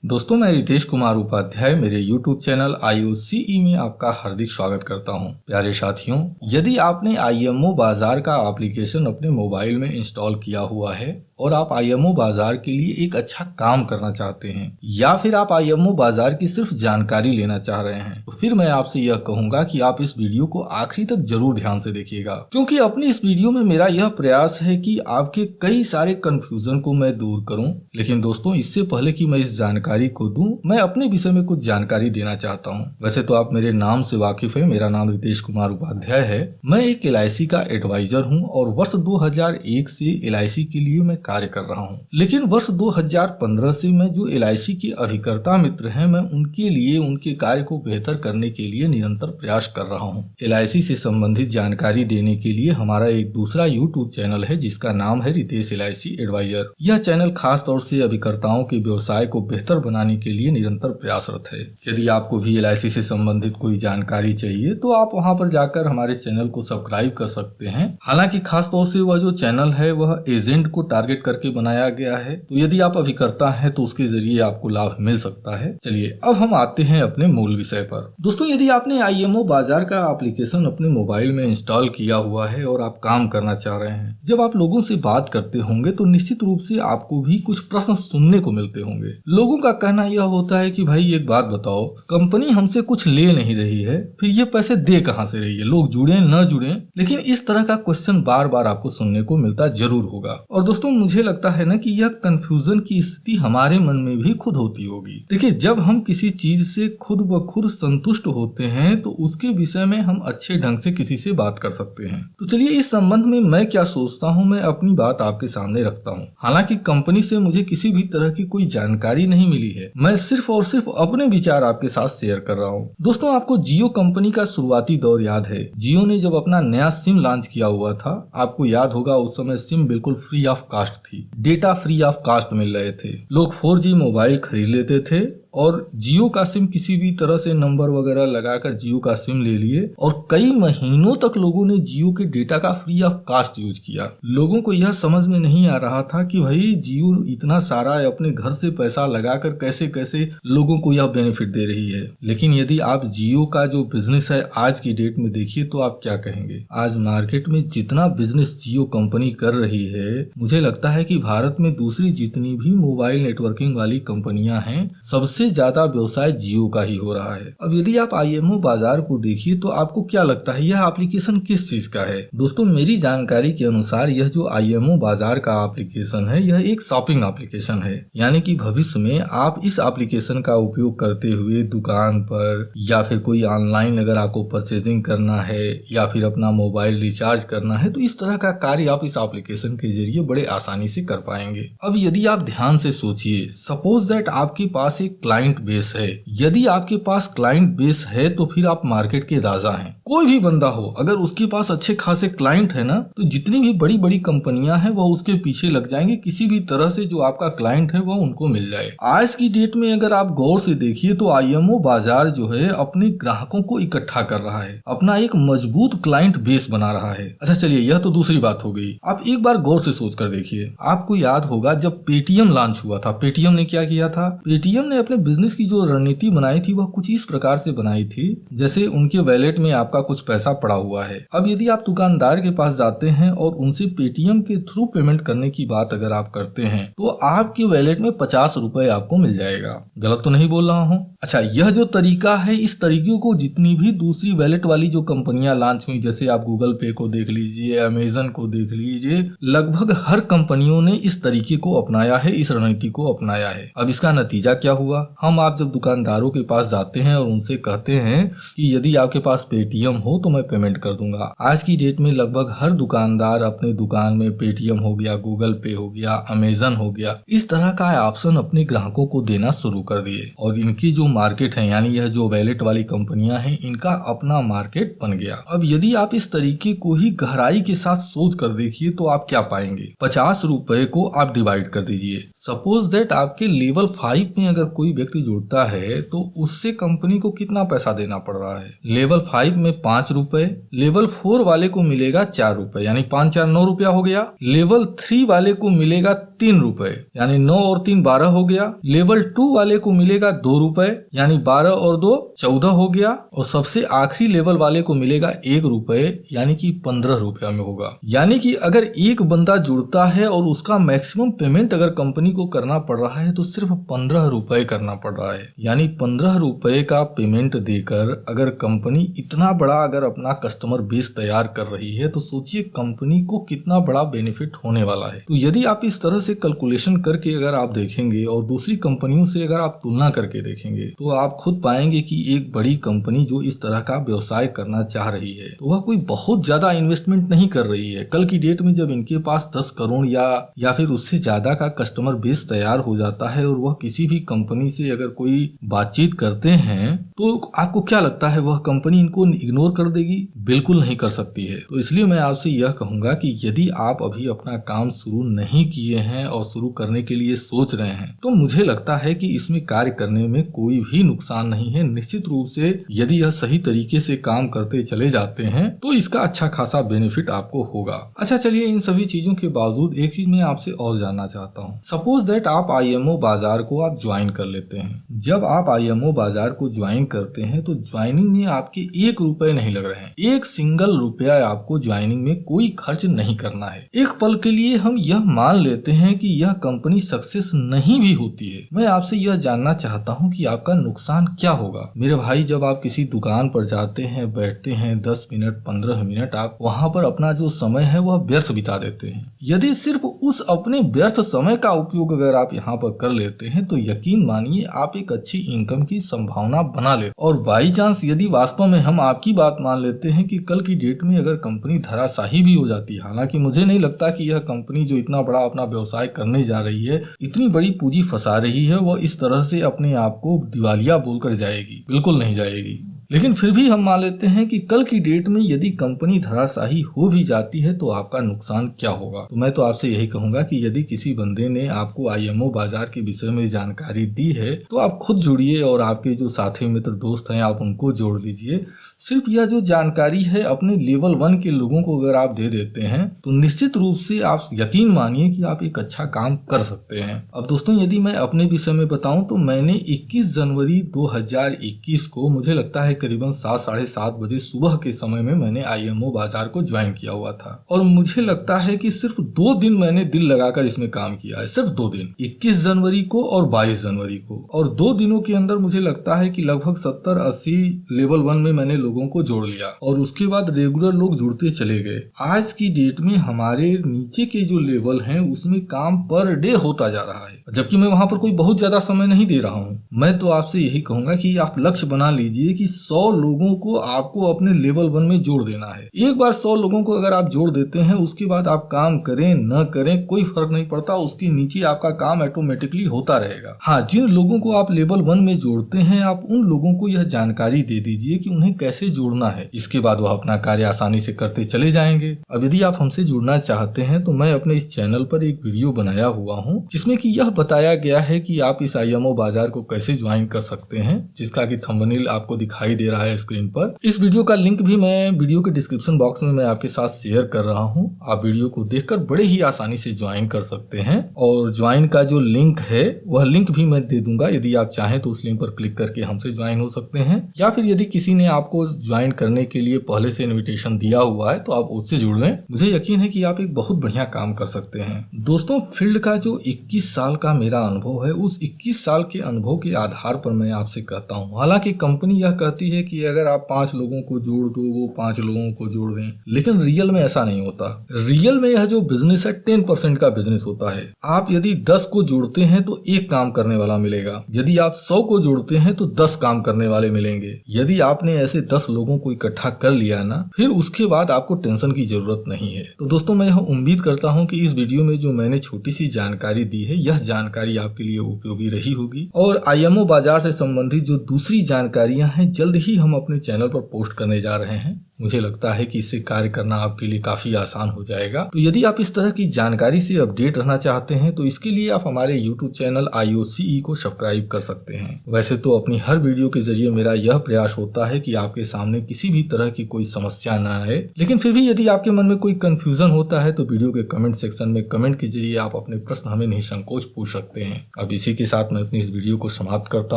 दोस्तों, मैं रितेश कुमार उपाध्याय मेरे YouTube चैनल IOCE में आपका हार्दिक स्वागत करता हूं। प्यारे साथियों, यदि आपने IMO बाजार का एप्लीकेशन अपने मोबाइल में इंस्टॉल किया हुआ है और आप IMO बाजार के लिए एक अच्छा काम करना चाहते हैं या फिर आप IMO बाजार की सिर्फ जानकारी लेना चाह रहे हैं, तो फिर मैं आपसे यह कहूंगा कि आप इस वीडियो को आखिरी तक जरूर ध्यान से देखिएगा, क्योंकि अपनी इस वीडियो में मेरा यह प्रयास है कि आपके कई सारे कंफ्यूजन को मैं दूर करूं। लेकिन दोस्तों, इससे पहले कि मैं इस जानकारी को दूं, मैं अपने विषय में कुछ जानकारी देना चाहता हूं। वैसे तो आप मेरे नाम से वाकिफ है, मेरा नाम रितेश कुमार उपाध्याय है। मैं एक LIC का एडवाइजर हूं और वर्ष 2001 से LIC के लिए मैं कार्य कर रहा हूं। लेकिन वर्ष 2015 से मैं जो LIC के अभिकर्ता मित्र हैं, मैं उनके लिए उनके कार्य को बेहतर करने के लिए निरंतर प्रयास कर रहा हूं। LIC से संबंधित जानकारी देने के लिए हमारा एक दूसरा YouTube चैनल है जिसका नाम है रितेश LIC एडवाइजर। यह चैनल खास तौर से अभिकर्ताओं के व्यवसाय को बेहतर बनाने के लिए निरंतर प्रयासरत है। यदि आपको भी LIC से संबंधित कोई जानकारी चाहिए तो आप वहां पर जाकर हमारे चैनल को सब्सक्राइब कर सकते हैं। हालांकि खास तौर से वह जो चैनल है वह एजेंट को टारगेट करके बनाया गया है, तो यदि आप अभिकर्ता हैं तो उसके जरिए आपको लाभ मिल सकता है। चलिए अब हम आते हैं अपने मूल विषय पर। दोस्तों, यदि आपने IMO बाजार का एप्लीकेशन अपने मोबाइल में इंस्टॉल किया हुआ है और आप काम करना चाह रहे हैं, जब आप लोगों से बात करते होंगे तो निश्चित रूप से आपको भी कुछ प्रश्न सुनने को मिलते होंगे। लोगों का कहना यह होता है कि भाई एक बात बताओ, कंपनी हमसे कुछ ले नहीं रही है, फिर ये पैसे दे कहां से रही है, लोग जुड़े न जुड़े। लेकिन इस तरह का क्वेश्चन बार बार आपको सुनने को मिलता जरूर होगा। और दोस्तों, मुझे लगता है ना कि यह कंफ्यूजन की स्थिति हमारे मन में भी खुद होती होगी। देखिए, जब हम किसी चीज से खुद ब खुद संतुष्ट होते हैं तो उसके विषय में हम अच्छे ढंग से किसी से बात कर सकते हैं। तो चलिए, इस संबंध में मैं क्या सोचता हूँ, मैं अपनी बात आपके सामने रखता हूँ। हालांकि कंपनी से मुझे किसी भी तरह की कोई जानकारी नहीं मिली है, मैं सिर्फ और सिर्फ अपने विचार आपके साथ शेयर कर रहा हूँ। दोस्तों, आपको जियो कंपनी का शुरुआती दौर याद है। जियो ने जब अपना नया सिम लॉन्च किया हुआ था, आपको याद होगा उस समय सिम बिल्कुल फ्री ऑफ कॉस्ट थी, डेटा फ्री ऑफ कॉस्ट मिल रहे थे, लोग 4G मोबाइल खरीद लेते थे और जियो का सिम किसी भी तरह से नंबर वगैरह लगाकर जियो का सिम ले लिए और कई महीनों तक लोगों ने जियो के डेटा का फ्री ऑफ कॉस्ट यूज किया। लोगों को यह समझ में नहीं आ रहा था कि भाई जियो इतना सारा अपने घर से पैसा लगाकर कैसे कैसे लोगों को यह बेनिफिट दे रही है। लेकिन यदि आप जियो का जो बिजनेस है आज की डेट में देखिए तो आप क्या कहेंगे। आज मार्केट में जितना बिजनेस जियो कंपनी कर रही है, मुझे लगता है कि भारत में दूसरी जितनी भी मोबाइल नेटवर्किंग वाली कंपनियां हैं, सबसे ज्यादा व्यवसाय जियो का ही हो रहा है। अब यदि आप IMO बाजार को देखिए तो आपको क्या लगता है यह एप्लीकेशन किस चीज का है। दोस्तों, मेरी जानकारी के अनुसार यह जो IMO बाजार का एप्लीकेशन है यह एक शॉपिंग एप्लीकेशन है। यानी कि भविष्य में आप इस एप्लीकेशन का उपयोग करते हुए दुकान पर या फिर कोई ऑनलाइन अगर आपको परचेजिंग करना है या फिर अपना मोबाइल रिचार्ज करना है, तो इस तरह का कार्य आप इस एप्लीकेशन के जरिए बड़े आसानी से कर पाएंगे। अब यदि आप ध्यान से सोचिए, सपोज दैट आपके पास एक क्लाइंट बेस है। यदि आपके पास क्लाइंट बेस है तो फिर आप मार्केट के राजा हैं। कोई भी बंदा हो, अगर उसके पास अच्छे खासे क्लाइंट है ना, तो जितनी भी बड़ी बड़ी कंपनियां हैं वह उसके पीछे लग जाएंगे। किसी भी तरह से जो आपका क्लाइंट है वह उनको मिल जाए। आज की डेट में अगर आप गौर से देखिए तो IMO बाजार जो है अपने ग्राहकों को इकट्ठा कर रहा है, अपना एक मजबूत क्लाइंट बेस बना रहा है। अच्छा चलिए, यह तो दूसरी बात हो गई। आप एक बार गौर से सोच कर देखिए, आपको याद होगा जब पेटीएम लॉन्च हुआ था, पेटीएम ने क्या किया था। पेटीएम ने अपने बिजनेस की जो रणनीति बनाई थी वह कुछ इस प्रकार से बनाई थी, जैसे उनके वैलेट में आपका कुछ पैसा पड़ा हुआ है। अब यदि आप दुकानदार के पास जाते हैं और उनसे पेटीएम के थ्रू पेमेंट करने की बात अगर आप करते हैं तो आपके वैलेट में 50 रुपए आपको मिल जाएगा। गलत तो नहीं बोल रहा हूँ। अच्छा, यह जो तरीका है, इस तरीके को जितनी भी दूसरी वैलेट वाली जो कंपनियां लॉन्च हुई, जैसे आप गूगल पे को देख लीजिए, अमेजन को देख लीजिए, लगभग हर कंपनियों ने इस तरीके को अपनाया है, इस रणनीति को अपनाया है। अब इसका नतीजा क्या हुआ। आप जब दुकानदारों के पास जाते हैं और उनसे कहते हैं कि यदि आपके पास पेटीएम हो तो मैं पेमेंट कर दूंगा। आज की डेट में लगभग हर दुकानदार अपने दुकान में पेटीएम हो गया, गूगल पे हो गया, अमेजन हो गया, इस तरह का ऑप्शन अपने ग्राहकों को देना शुरू कर दिए। और इनकी जो मार्केट है, यानी यह जो वैलेट वाली कंपनियां हैं, इनका अपना मार्केट बन गया। अब यदि आप इस तरीके को ही गहराई के साथ सोच कर देखिए तो आप क्या पाएंगे। 50 रुपए को आप डिवाइड कर दीजिए। सपोज दैट आपके लेवल 5 में अगर कोई व्यक्ति जुड़ता है तो उससे कंपनी को कितना पैसा देना पड़ रहा है। लेवल 5 में 5 रुपए, लेवल 4 वाले को मिलेगा 4 रुपए, यानी 5 4 9 रुपया हो गया। लेवल 3 वाले को मिलेगा 3 रुपए, यानी 9 और 3 12 हो गया। लेवल 2 वाले को मिलेगा 2 रुपए, यानी 12 और 2 14 हो गया। और सबसे आखिरी लेवल वाले को मिलेगा 1 रुपए, यानी कि 15 रुपया में होगा। यानी कि अगर एक बंदा जुड़ता है और उसका मैक्सिमम पेमेंट अगर कंपनी को करना पड़ रहा है तो सिर्फ 15 रुपए करना पड़ रहा है। यानी 15 रुपए का पेमेंट देकर अगर कंपनी इतना बड़ा अगर अपना कस्टमर बेस तैयार कर रही है तो सोचिए कंपनी को कितना बड़ा बेनिफिट होने वाला है। तो यदि आप इस तरह से कैलकुलेशन करके अगर आप देखेंगे और दूसरी कंपनियों से अगर आप तुलना करके देखेंगे तो आप खुद पाएंगे कि एक बड़ी कंपनी जो इस तरह का व्यवसाय करना चाह रही है तो वह कोई बहुत ज्यादा इन्वेस्टमेंट नहीं कर रही है। कल की डेट में जब इनके पास 10 करोड़ या फिर उससे ज्यादा का कस्टमर बेस तैयार हो जाता है और वह किसी भी कंपनी से अगर कोई बातचीत करते हैं तो आपको क्या लगता है वह कंपनी इनको इग्नोर कर देगी? बिल्कुल नहीं कर सकती है। तो इसलिए मैं आपसे यह कहूंगा कि यदि आप अभी अपना काम शुरू नहीं किए हैं और शुरू करने के लिए सोच रहे हैं तो मुझे लगता है कि इसमें कार्य करने में कोई भी नुकसान नहीं है। निश्चित रूप से यदि यह सही तरीके से काम करते चले जाते हैं तो इसका अच्छा खासा बेनिफिट आपको होगा। अच्छा चलिए, इन सभी चीजों के बावजूद एक चीज मैं आपसे और जानना चाहता हूँ। सपोज दैट आप IMO बाजार को आप ज्वाइन कर लेते हैं। जब आप IMO बाजार को ज्वाइन करते हैं तो ज्वाइनिंग में आपके 1 रुपए नहीं लग रहे हैं। 1 सिंगल रुपया आपको ज्वाइनिंग में कोई खर्च नहीं करना है। एक पल के लिए हम यह मान लेते हैं कि यह कंपनी सक्सेस नहीं भी होती है, मैं आपसे यह जानना चाहता हूं कि आपका नुकसान क्या होगा। मेरे भाई, जब आप किसी दुकान पर जाते हैं, बैठते हैं, 10 मिनट 15 मिनट आप वहां पर अपना जो समय है वह व्यर्थ बिता देते हैं। यदि सिर्फ उस अपने व्यर्थ समय का उपयोग अगर आप यहाँ पर कर लेते हैं तो यकीन मानिए आप एक अच्छी इनकम की संभावना बना लेते। और बाई चांस यदि वास्तव में हम आपकी बात मान लेते हैं कि कल की डेट में अगर कंपनी धराशाही भी हो जाती है, हालांकि मुझे नहीं लगता कि यह कंपनी जो इतना बड़ा अपना व्यवसाय करने जा रही है, इतनी बड़ी पूंजी फंसा रही है, वह इस तरह से अपने आप को दिवालिया बोलकर जाएगी, बिल्कुल नहीं जाएगी। लेकिन फिर भी हम मान लेते हैं कि कल की डेट में यदि कंपनी धराशाही हो भी जाती है तो आपका नुकसान क्या होगा। तो मैं तो आपसे यही कहूंगा कि यदि किसी बंदे ने आपको IMO बाजार के विषय में जानकारी दी है तो आप खुद जुड़िए और आपके जो साथी मित्र दोस्त हैं आप उनको जोड़ लीजिए। सिर्फ यह जो जानकारी है अपने लेवल 1 के लोगों को अगर आप दे देते हैं तो निश्चित रूप से आप यकीन मानिए कि आप एक अच्छा काम कर सकते हैं। अब दोस्तों, यदि मैं अपने विषय में बताऊं तो मैंने 21 जनवरी 2021 को, मुझे लगता है करीबन 7 साढ़े 7 बजे सुबह के समय में मैंने IMO बाजार को ज्वाइन किया हुआ था। और मुझे लगता है कि सिर्फ 2 दिन मैंने दिल लगाकर इसमें काम किया है, सिर्फ 2 दिन, 21 जनवरी को और 22 जनवरी को। और 2 दिनों के अंदर मुझे लगता है कि लगभग 70-80 लेवल 1 में मैंने लोगों को जोड़ लिया और उसके बाद रेगुलर लोग जुड़ते चले गए। आज की डेट में हमारे नीचे के जो लेवल हैं उसमें काम पर डे होता जा रहा है, जबकि मैं वहां पर कोई बहुत ज्यादा समय नहीं दे रहा हूं। मैं तो आपसे यही कहूंगा कि आप लक्ष्य बना लीजिए कि 100 लोगों को आपको अपने लेवल 1 में जोड़ देना है। एक बार 100 लोगों को अगर आप जोड़ देते हैं उसके बाद आप काम करें न करें कोई फर्क नहीं पड़ता, उसके नीचे आपका काम ऑटोमेटिकली होता रहेगा। हाँ, जिन लोगों को आप लेवल 1 में जोड़ते हैं आप उन लोगों को यह जानकारी दे दीजिए कि उन्हें कैसे जोड़ना है। इसके बाद वह अपना कार्य आसानी से करते चले जाएंगे। अब यदि आप हमसे जुड़ना चाहते हैं तो मैं अपने इस चैनल पर एक वीडियो बनाया हुआ हूँ जिसमें कि यह बताया गया है कि आप इस IMO बाजार को कैसे ज्वाइन कर सकते हैं, जिसका कि थंबनेल आपको दिखाई दे रहा है स्क्रीन पर। इस वीडियो का लिंक भी मैं वीडियो के डिस्क्रिप्शन बॉक्स में मैं आपके साथ शेयर कर रहा हूं। आप वीडियो को देखकर बड़े ही आसानी से ज्वाइन कर सकते हैं और ज्वाइन का जो लिंक है वह लिंक भी मैं दे दूंगा। यदि आप चाहें तो उस लिंक पर क्लिक करके हमसे ज्वाइन हो सकते हैं, या फिर यदि किसी ने आपको ज्वाइन करने के लिए पहले से इन्विटेशन दिया हुआ है तो आप उससे जुड़ लें। मुझे यकीन है कि आप एक बहुत बढ़िया काम कर सकते हैं। दोस्तों, फील्ड का जो 21 साल का मेरा अनुभव है उस 21 साल के अनुभव के आधार पर मैं आपसे कहता हूँ, हालांकि कंपनी यह कहती है कि अगर आप 5 लोगों को जोड़ दो वो 5 लोगों को जोड़ दें, लेकिन रियल में ऐसा नहीं होता। रियल में यह जो बिजनेस है 10% का बिजनेस होता है। आप यदि 10 को जोड़ते हैं तो 1 काम करने वाला मिलेगा, यदि आप 100 को जोड़ते हैं तो 10 काम करने वाले मिलेंगे। यदि आपने ऐसे 10 लोगों को इकट्ठा कर लिया ना, फिर उसके बाद आपको टेंशन की जरूरत नहीं है। तो दोस्तों, मैं यह उम्मीद करता हूँ कि इस वीडियो में जो मैंने छोटी सी जानकारी दी है यह जानकारी आपके लिए उपयोगी रही होगी। और IMO बाजार से संबंधित जो दूसरी जानकारियां हैं जल्द ही हम अपने चैनल पर पोस्ट करने जा रहे हैं। मुझे लगता है कि इससे कार्य करना आपके लिए काफी आसान हो जाएगा। तो यदि आप इस तरह की जानकारी से अपडेट रहना चाहते हैं तो इसके लिए आप हमारे YouTube चैनल IOCE को सब्सक्राइब कर सकते हैं। वैसे तो अपनी हर वीडियो के जरिए मेरा यह प्रयास होता है कि आपके सामने किसी भी तरह की कोई समस्या न आए, लेकिन फिर भी यदि आपके मन में कोई कंफ्यूजन होता है तो वीडियो के कमेंट सेक्शन में कमेंट के जरिए आप अपने प्रश्न हमें निसंकोच पूछ सकते हैं। अब इसी के साथ मैं अपनी इस वीडियो को समाप्त करता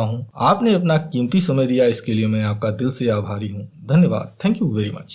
हूँ। आपने अपना कीमती समय दिया, इसके लिए मैं आपका दिल से आभारी हूँ। धन्यवाद। Thank you very much.